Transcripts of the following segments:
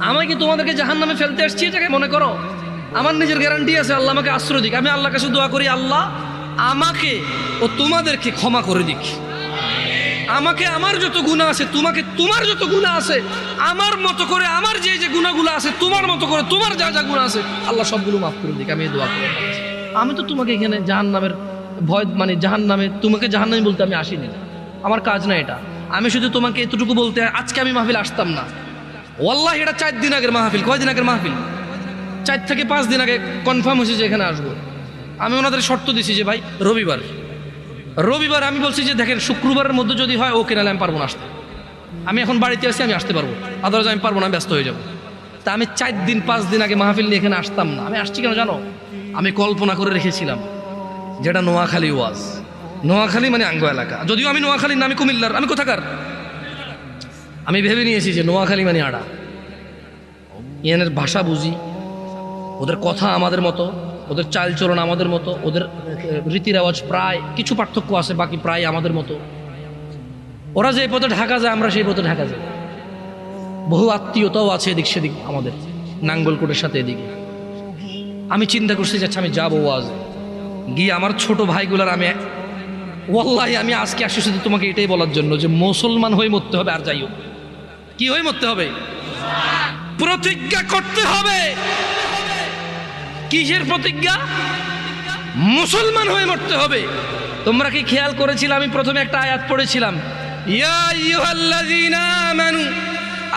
আমাকে তোমাদেরকে জাহান্নামে ফেলতে আসছি এটাকে মনে করো? আমার নিজের গ্যারান্টি আছে আল্লাহ আমাকে আশ্রয় দিক। আমি আল্লাহর কাছে দোয়া করি, আল্লাহ আমাকে ও তোমাদেরকে ক্ষমা করে দিক। আমাকে আমার যত গুনাহ আছে, তোমাকে তোমার যত গুনাহ আছে, আমার মতো করে আমার যে যে গুনাহগুলো আছে, তোমার মতো করে তোমার যা যা গুনাহ আছে, আল্লাহ সবগুলো মাফ করে দিক। আমি এই দোয়া করি। আমি তো তোমাকে এখানে জাহান্নামের ভয়, মানে জাহান্নামে, তোমাকে জাহান্নামী বলতে আমি আসিনি, আমার কাজ না এটা। আমি শুধু তোমাকে এতটুকু বলতে আজকে আমি মাহফিল আসতাম না। ওয়াল্লাহি এটা 4 দিন আগের মাহফিল। কয় দিন আগের মাহফিল? 4 থেকে 5 দিন আগে কনফার্ম হয়েছে যে এখানে আসবো। আমি ওনাদের শর্ত দিছি যে ভাই রবিবার আমি বলছি যে দেখেন শুক্রবারের মধ্যে যদি হয় ওকে, নাহলে আমি পারবো না আসতে। আমি এখন বাড়িতে আছি, আমি আসতে পারবো, আদারওয়াইজ আমি পারবো না, আমি ব্যস্ত হয়ে যাবো। তা আমি 4 দিন 5 দিন আগে মাহফিল নিয়ে এখানে আসতাম না। আমি আসছি কেন জানো? আমি কল্পনা করে রেখেছিলাম যেটা নোয়াখালী ওয়াজ। নোয়াখালী মানে আঙ্গ এলাকা, যদিও আমি নোয়াখালী না, আমি কুমিল্লার। আমি কোথাকার? আমি ভেবে নিয়েছি যে নোয়াখালী মানে আড়া। ইয়ানের ভাষা বুঝি, ওদের কথা আমাদের মতো, ওদের চালচলন আমাদের মতো, ওদের রীতি রেওয়াজ প্রায় কিছু পার্থক্য আছে, বাকি প্রায় আমাদের মতো। ওরা যে পথে ঢাকা যায় আমরা সেই পথে ঢাকা যাই। বহু আত্মীয়তাও আছে এদিক সেদিক আমাদের, নাঙ্গলকোটের সাথে এদিকে। আমি চিন্তা করছি যাচ্ছে আমি যাবো ওয়াজে গিয়ে আমার ছোট ভাইগুলার আমি ওয়াল্লাহি আমি আজকে আসছি শুধু তোমাকে এটাই বলার জন্য যে মুসলমান হয়ে মরতে হবে। আর যাই হোক, কি হয়ে মরতে হবে? প্রতিজ্ঞা করতে হবে। কিসের প্রতিজ্ঞা? মুসলমান হয়ে মরতে হবে। তোমরা কি খেয়াল করেছিলে আমি প্রথমে একটা আয়াত পড়েছিলাম, ইয়া আইয়ুহাল্লাযীনা আমানু,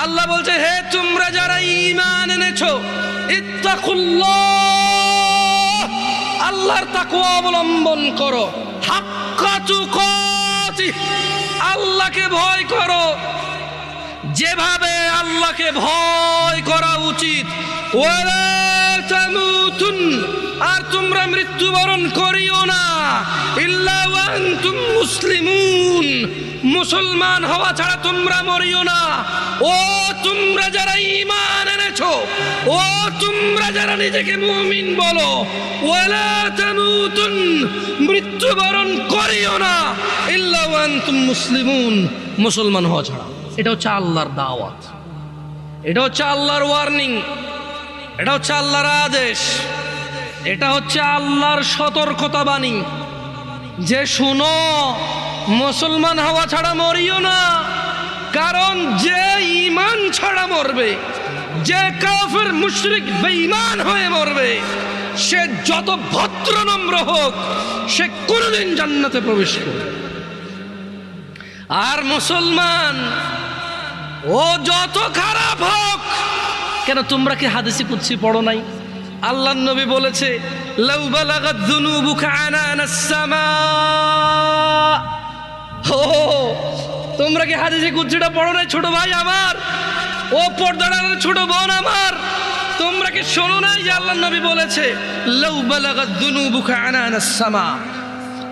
আল্লাহ বলছে হে তোমরা যারা ঈমান এনেছো, ইত্তাকুল্লাহ, আল্লাহর তাকওয়া অবলম্বন করো, হাক্কা তুকাতিহ, আল্লাহকে ভয় করো যেভাবে আল্লাহকে ভয় করা উচিত। ওয়ালা তামুতুন, আর তোমরা মৃত্যুবরণ করিও না, ইল্লা ওয়া আনতুম মুসলিমুন, মুসলমান হওয়া ছাড়া তোমরা মরিও না। ও তোমরা যারা ঈমান এনেছো, ও তোমরা যারা নিজেকে মুমিন বলো, ওয়ালা তামুতুন, মৃত্যুবরণ করিও না, ইল্লা ওয়া আনতুম মুসলিমুন, মুসলমান হওয়া ছাড়া। এটা হচ্ছে আল্লাহর দাওয়াত, এটা হচ্ছে আল্লাহর ওয়ার্নিং, এটা হচ্ছে আল্লাহর আদেশ, এটা হচ্ছে আল্লাহর সতর্কতা বাণী যে শুনো মুসলমান হওয়া ছাড়া মরিও না। কারণ যে ঈমান ছাড়া মরবে, যে কাফের মুশরিক বেঈমান হয়ে মরবে, সে যত ভদ্র নম্র হোক, সে কোনোদিন জান্নাতে প্রবেশ করবে। আর মুসলমান ও যত খারাপ হোক কেন, তোমরা কি হাদিসে কুদসি পড়ো নাই? আল্লাহর নবী বলেছে লাউ বালাগাত যুনুবুকা আনানাস সামা। তোমরা কি হাদিসে কুদসিটা পড়ো নাই ছোট ভাই আমার, ও পর্দার ছোট বোন আমার? তোমরা কি শোনো নাই যে আল্লাহর নবী বলেছে লাউ বালাগাত যুনুবুকা আনানাস সামা,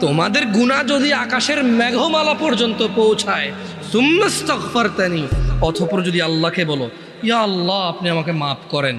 তোমাদের গুনাহ যদি আকাশের মেঘমালা পর্যন্ত পৌঁছায়, সুম্মাস্তাগফারতানি, অতঃপর যদি আল্লাহকে বলো ইয়া আল্লাহ আপনি আমাকে মাফ করেন,